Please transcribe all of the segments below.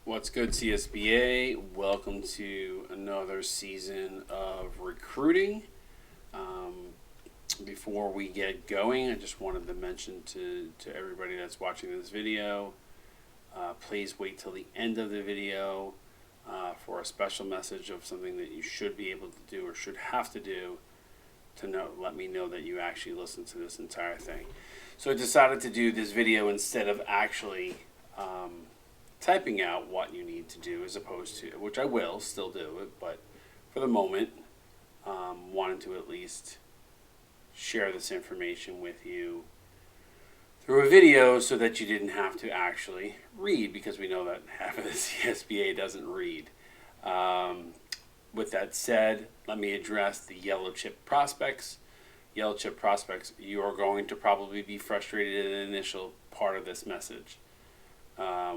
What's good, CSBA? Welcome to another season of recruiting. Before we get going, I just wanted to mention to everybody that's watching this video, please wait till the end of the video for a special message of something that you should be able to do or should have to do to let me know that you actually listened to this entire thing. So I decided to do this video instead of actually typing out what you need to do, as opposed to, which I will still do it, but for the moment, wanted to at least share this information with you through a video so that you didn't have to actually read, because we know that half of the CSBA doesn't read. With that said, let me address the yellow chip prospects. Yellow chip prospects, you are going to probably be frustrated in the initial part of this message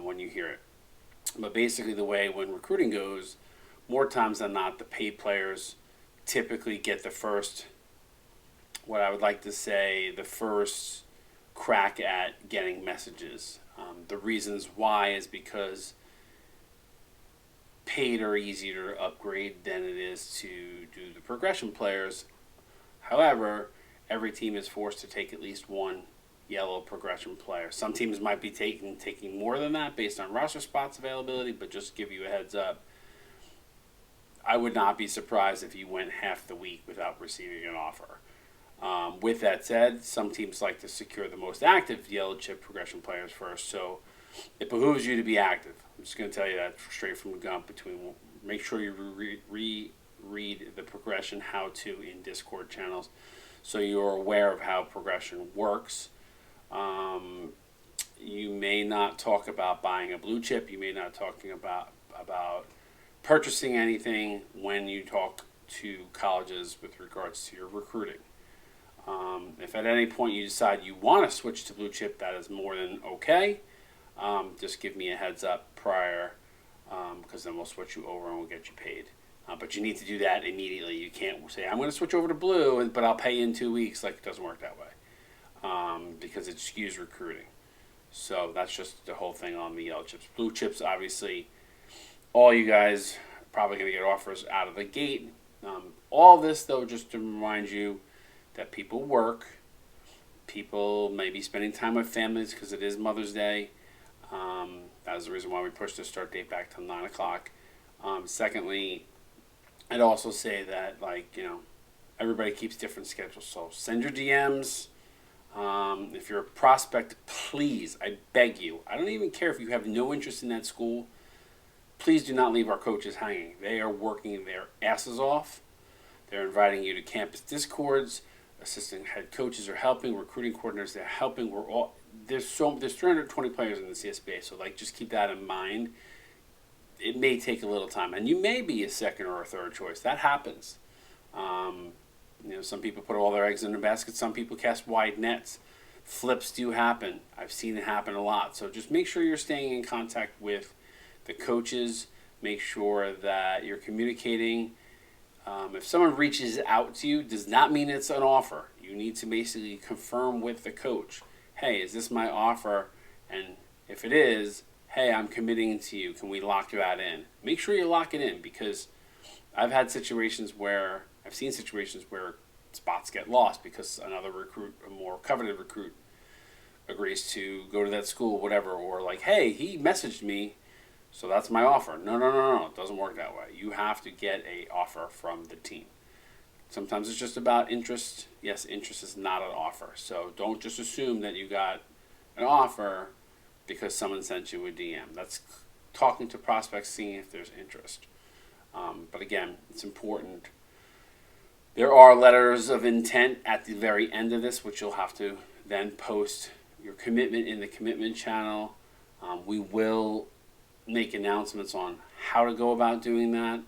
when you hear it. But basically, the way when recruiting goes, more times than not, the paid players typically get the first, what I would like to say, the first crack at getting messages. The reasons why is because paid are easier to upgrade than it is to do the progression players. However, every team is forced to take at least one yellow progression player. Some teams might be taking more than that based on roster spots availability, but just to give you a heads up, I would not be surprised if you went half the week without receiving an offer. With that said, some teams like to secure the most active yellow chip progression players first, so it behooves you to be active. I'm just going to tell you that straight from the gun. Make sure you read the progression how-to in Discord channels so you're aware of how progression works. You may not talk about buying a blue chip. You may not talking about purchasing anything when you talk to colleges with regards to your recruiting. If at any point you decide you want to switch to blue chip, that is more than okay. Just give me a heads up prior, because then we'll switch you over and we'll get you paid. But you need to do that immediately. You can't say, I'm going to switch over to blue, but I'll pay you in 2 weeks. Like, it doesn't work that way, because it skews recruiting. So that's just the whole thing on the yellow chips. Blue chips, obviously, all you guys are probably going to get offers out of the gate. All this, though, just to remind you that people work. People may be spending time with families because it is Mother's Day. That is the reason why we pushed the start date back to 9 o'clock. Secondly, I'd also say that, everybody keeps different schedules. So send your DMs. If you're a prospect, please, I beg you. I don't even care if you have no interest in that school. Please do not leave our coaches hanging. They are working their asses off. They're inviting you to campus discords. Assistant head coaches are helping. Recruiting coordinators, they're helping. There's 320 players in the CSBA, so just keep that in mind. It may take a little time, and you may be a second or a third choice. That happens. Some people put all their eggs in a basket. Some people cast wide nets. Flips do happen. I've seen it happen a lot. So just make sure you're staying in contact with the coaches. Make sure that you're communicating. If someone reaches out to you, does not mean it's an offer. You need to basically confirm with the coach, hey, is this my offer? And if it is, hey, I'm committing to you. Can we lock that in? Make sure you lock it in, because I've seen situations where spots get lost because another recruit, a more coveted recruit, agrees to go to that school, whatever, or hey, he messaged me, so that's my offer. No. It doesn't work that way. You have to get an offer from the team. Sometimes it's just about interest. Yes, interest is not an offer. So don't just assume that you got an offer because someone sent you a DM. That's talking to prospects, seeing if there's interest. But again, it's important. There are letters of intent at the very end of this, which you'll have to then post your commitment in the commitment channel. We will make announcements on how to go about doing that.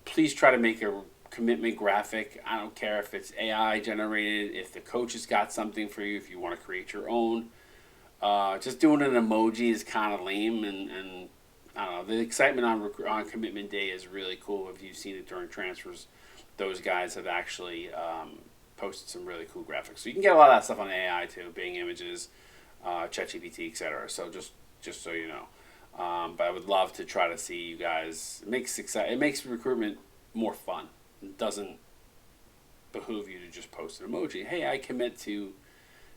Please try to make a commitment graphic. I don't care if it's AI generated, if the coach has got something for you, if you want to create your own. Just doing an emoji is kind of lame, and I don't know. The excitement on commitment day is really cool. If you've seen it during transfers, those guys have actually posted some really cool graphics. So you can get a lot of that stuff on AI too, Bing Images, ChatGPT, etc. So just so you know. But I would love to try to see you guys. It makes recruitment more fun. It doesn't behoove you to just post an emoji. Hey, I commit to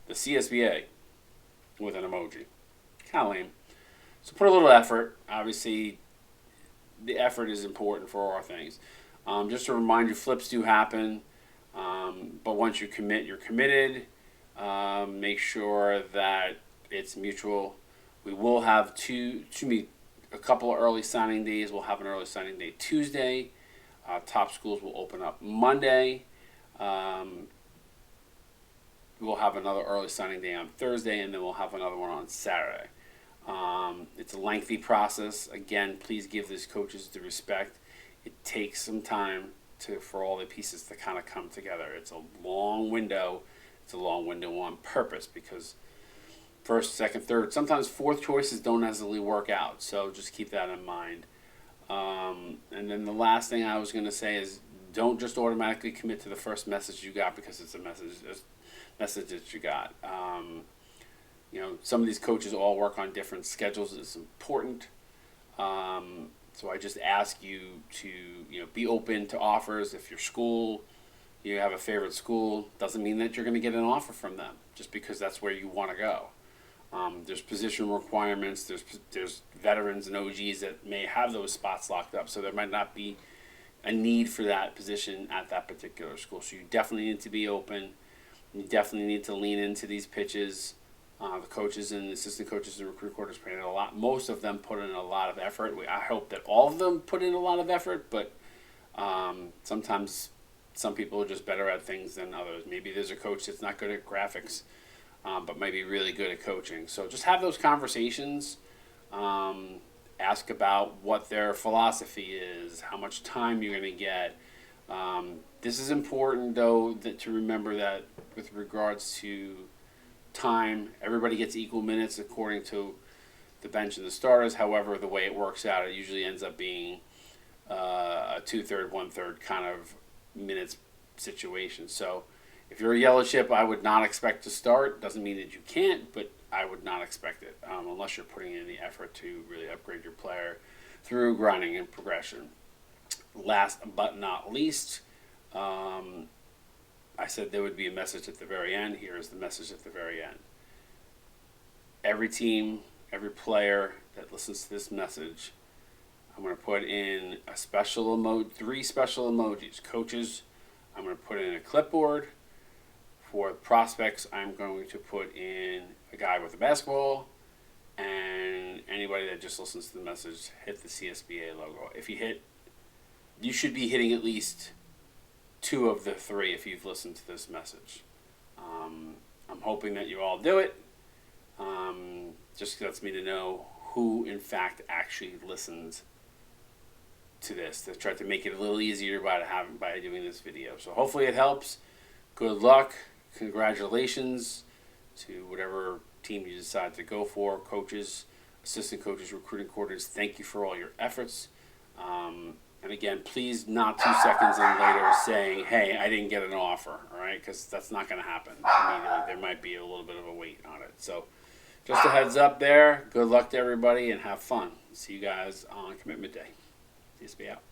the CSBA with an emoji. Kind of lame. So put a little effort. Obviously, the effort is important for all things. Just to remind you, flips do happen. But once you commit, you're committed. Make sure that it's mutual. We will have a couple of early signing days. We'll have an early signing day Tuesday. Top schools will open up Monday. We'll have another early signing day on Thursday, and then we'll have another one on Saturday. It's a lengthy process. Again, please give these coaches the respect. It takes some time for all the pieces to kind of come together. It's a long window. It's a long window on purpose because first, second, third, sometimes fourth choices don't necessarily work out. So just keep that in mind. And then the last thing I was going to say is don't just automatically commit to the first message you got because it's a message that you got. Some of these coaches all work on different schedules. It's important. So I just ask you to, be open to offers. If your school, you have a favorite school, doesn't mean that you're going to get an offer from them just because that's where you want to go. There's position requirements. There's veterans and OGs that may have those spots locked up, so there might not be a need for that position at that particular school. So you definitely need to be open. You definitely need to lean into these pitches. The coaches and assistant coaches and recruit coordinators put in a lot. Most of them put in a lot of effort. I hope that all of them put in a lot of effort, but sometimes some people are just better at things than others. Maybe there's a coach that's not good at graphics, but might be really good at coaching. So just have those conversations. Ask about what their philosophy is, how much time you're going to get. This is important, though, to remember that with regards to time, everybody gets equal minutes according to the bench and the starters. However, the way it works out, it usually ends up being a 2/3, 1/3 kind of minutes situation. So if you're a yellow chip, I would not expect to start. Doesn't mean that you can't, but I would not expect it unless you're putting in the effort to really upgrade your player through grinding and progression. Last but not least, I said there would be a message at the very end. Here is the message at the very end. Every team, every player that listens to this message, I'm going to put in a three special emojis. Coaches, I'm going to put in a clipboard. For prospects, I'm going to put in a guy with a basketball. And anybody that just listens to the message, hit the CSBA logo. You should be hitting at least 2 of the 3 if you've listened to this message. I'm hoping that you all do it. Just lets me to know who, in fact, actually listens to this. To try to make it a little easier by doing this video. So hopefully it helps. Good luck. Congratulations to whatever team you decide to go for. Coaches, assistant coaches, recruiting coordinators, thank you for all your efforts. And again, please not 2 seconds in later saying, hey, I didn't get an offer, all right? Because that's not going to happen immediately. There might be a little bit of a wait on it. So just a heads up there. Good luck to everybody and have fun. See you guys on Commitment Day. CSBA out.